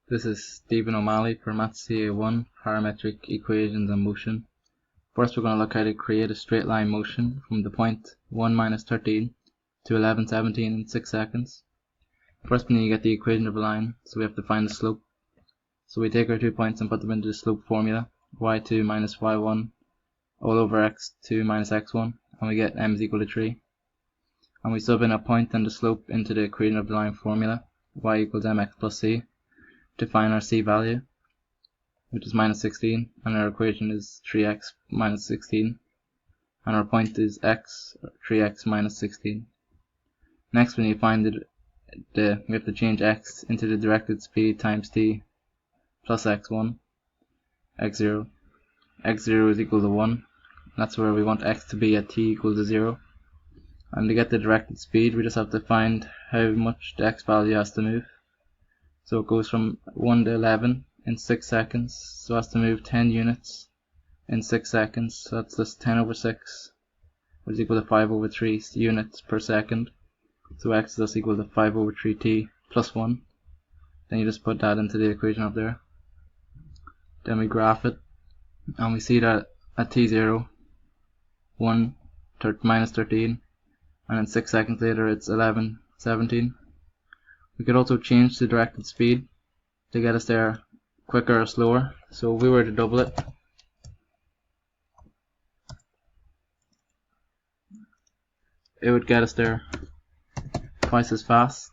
This is Stephen O'Malley for Math CA1, Parametric Equations and Motion. First we're going to look how to create a straight line motion from the point 1 minus 13 to 11.17 in 6 seconds. First we need to get the equation of a line, so we have to find the slope. So we take our 2 points and put them into the slope formula, y2 minus y1 all over x2 minus x1, and we get m is equal to 3. And we sub in a point and the slope into the equation of the line formula, y equals mx plus c, to find our c value, which is minus 16, and our equation is 3x minus 16, and our point is x, 3x minus 16. Next we need to find we have to change x into the directed speed times t plus x1, x0. x0 is equal to 1, that's where we want x to be at t equals to 0. And to get the directed speed we just have to find how much the x value has to move. So it goes from 1 to 11 in 6 seconds, so it has to move 10 units in 6 seconds, so that's just 10 over 6, which is equal to 5 over 3 units per second. So x is just equal to 5 over 3t plus 1. Then you just put that into the equation up there. Then we graph it, and we see that at t0, minus 13, and then 6 seconds later it's 11.17. We could also change the directed speed to get us there quicker or slower. So if we were to double it, it would get us there twice as fast.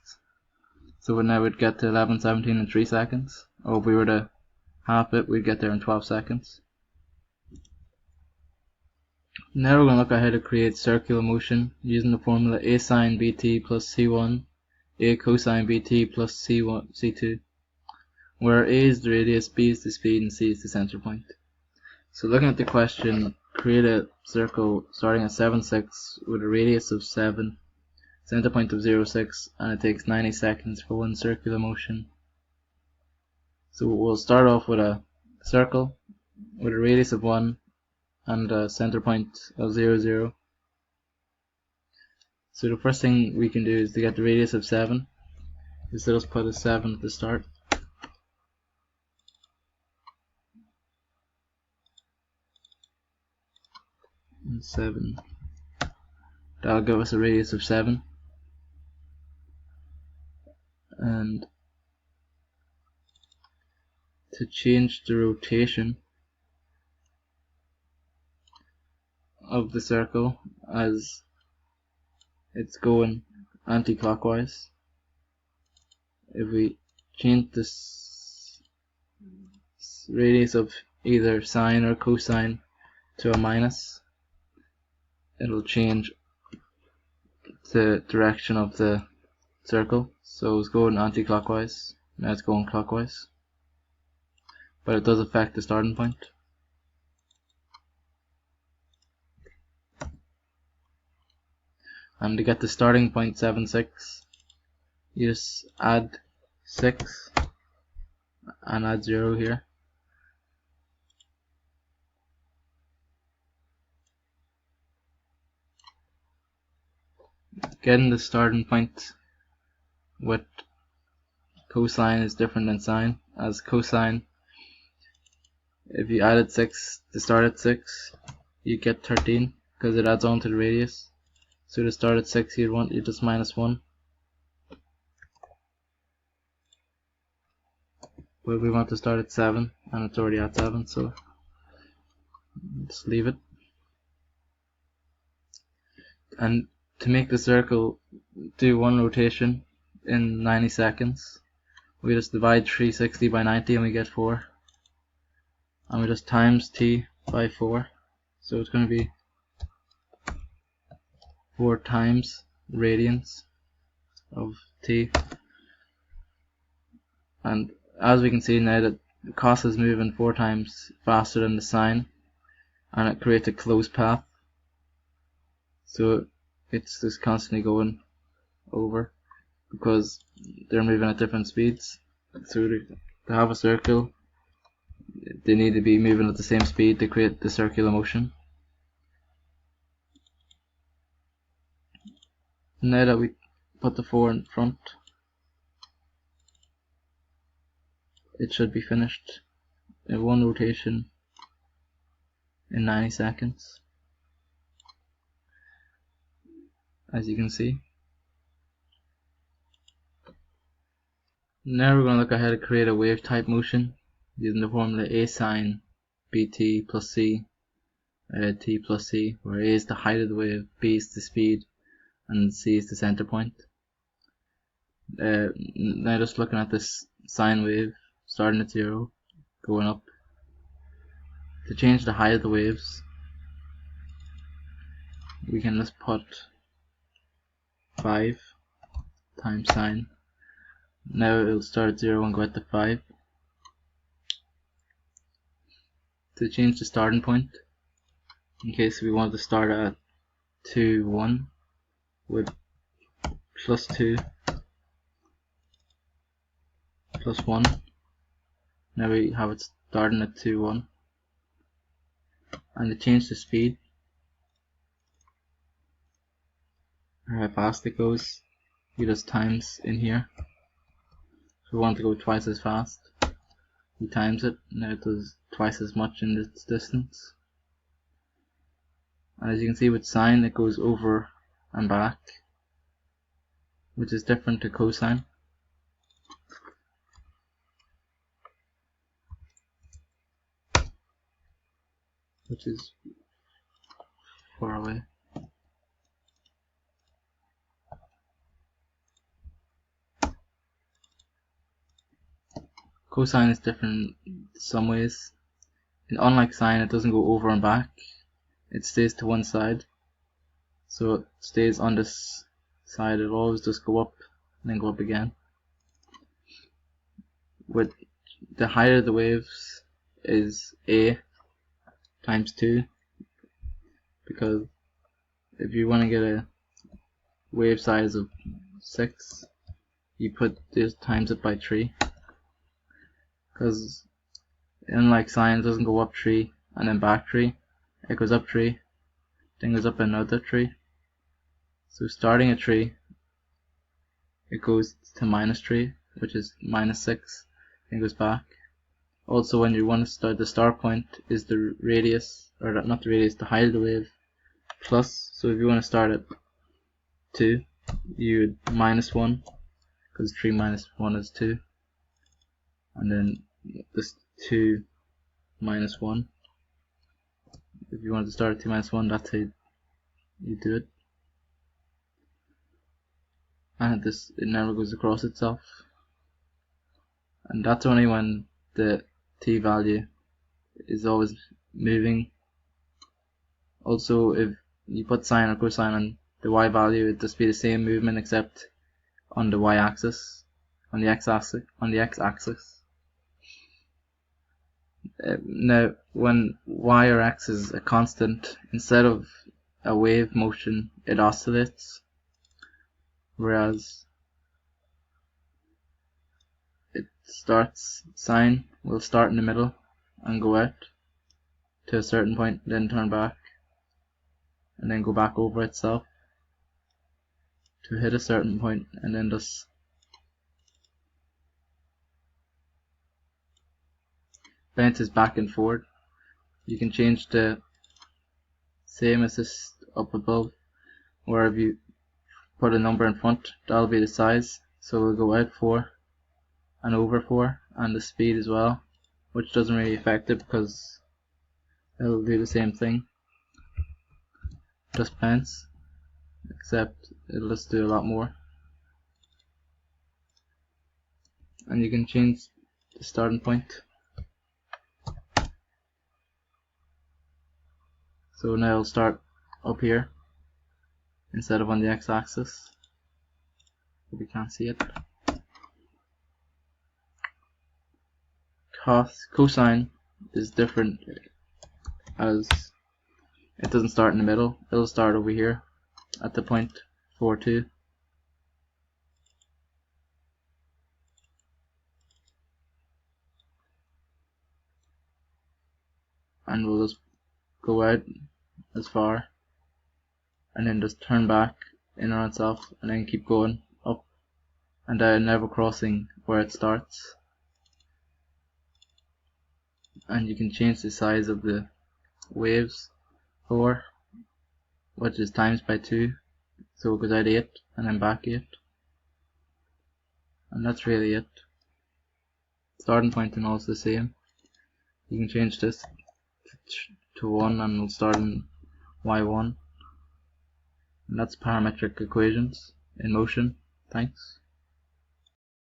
So now we'd get to 11.17 in 3 seconds. Or if we were to half it, we'd get there in 12 seconds. Now we're going to look at how to create circular motion using the formula a sine bt plus c1, a cosine bt plus c2, where a is the radius, b is the speed, and c is the center point. So looking at the question, create a circle starting at 7, 6 with a radius of 7, center point of 0, 6, and it takes 90 seconds for one circular motion. So we'll start off with a circle with a radius of 1 and a center point of 0, 0. So the first thing we can do is to get the radius of 7, is to just put a 7 at the start. And 7. That'll give us a radius of 7. And to change the rotation of the circle as it's going anti-clockwise, if we change this radius of either sine or cosine to a minus, it'll change the direction of the circle. So it's going anti-clockwise, now it's going clockwise, but it does affect the starting point. And to get the starting point 7, 6, you just add 6 and add 0 here. Getting the starting point with cosine is different than sine, as cosine, if you added 6 to start at 6, you get 13 because it adds on to the radius. So to start at 6 you just minus 1. But we want to start at 7 and it's already at 7, so just leave it. And to make the circle do one rotation in 90 seconds, we just divide 360 by 90 and we get 4. And we just times t by 4. So it's going to be 4 times radians of t. And as we can see now that the cos is moving 4 times faster than the sine, and it creates a closed path. So it's just constantly going over because they're moving at different speeds. So to have a circle, they need to be moving at the same speed to create the circular motion. Now that we put the 4 in front, it should be finished in one rotation in 90 seconds, as you can see. Now we're going to look at how to create a wave type motion using the formula A sine bt plus c t plus c, where A is the height of the wave, B is the speed, and C is the center point. Now just looking at this sine wave starting at 0, going up. To change the height of the waves, we can just put 5 times sine. Now it'll start at 0 and go out to 5. To change the starting point, in case we want to start at 2, 1, with plus 2, plus 1. Now we have it starting at 2, 1. And to change the speed, or how fast it goes, you just times in here. If we want to go twice as fast, you times it. Now it does twice as much in this distance. And as you can see with sine, it goes over and back, which is different to cosine. Which is far away. Cosine is different in some ways. And unlike sine, it doesn't go over and back. It stays to one side. So it stays on this side. It'll always just go up and then go up again. With the height of the waves is A times 2, because if you want to get a wave size of 6, you put this times it by 3, because unlike sine, it doesn't go up 3 and then back 3, it goes up 3, then goes up another 3. So starting at 3, it goes to minus 3, which is minus 6, then goes back. Also, when you want to start, the start point is the radius, or not the radius, the height of the wave, plus. So if you want to start at 2, you would minus 1, because 3 minus 1 is 2, and then this 2 minus 1. If you want to start at 2 minus 1, that's how you do it. And it never goes across itself. And that's only when the t value is always moving. Also, if you put sine or cosine on the y value, it just be the same movement except on the y-axis, on the x-axis. Now, when y or x is a constant, instead of a wave motion, it oscillates, whereas sine will start in the middle and go out to a certain point, then turn back, and then go back over itself to hit a certain point, and then just bounces back and forward. You can change the same as this up above, where if you put a number in front, that'll be the size, so we'll go out 4 and over 4, and the speed as well, which doesn't really affect it because it'll do the same thing, just bounce, except it'll just do a lot more. And you can change the starting point. So now it'll start up here instead of on the x-axis, but we can't see it. Cosine is different, as it doesn't start in the middle, it'll start over here at the point 4, 2. And we'll just go out as far and then just turn back in on itself and then keep going up and down, never crossing where it starts. and you can change the size of the waves 4, which is times by 2, so it goes out 8 and then back 8, and that's really it. Starting point and also the same. You can change this to 1 and we'll start in y1, and that's parametric equations in motion. Thanks.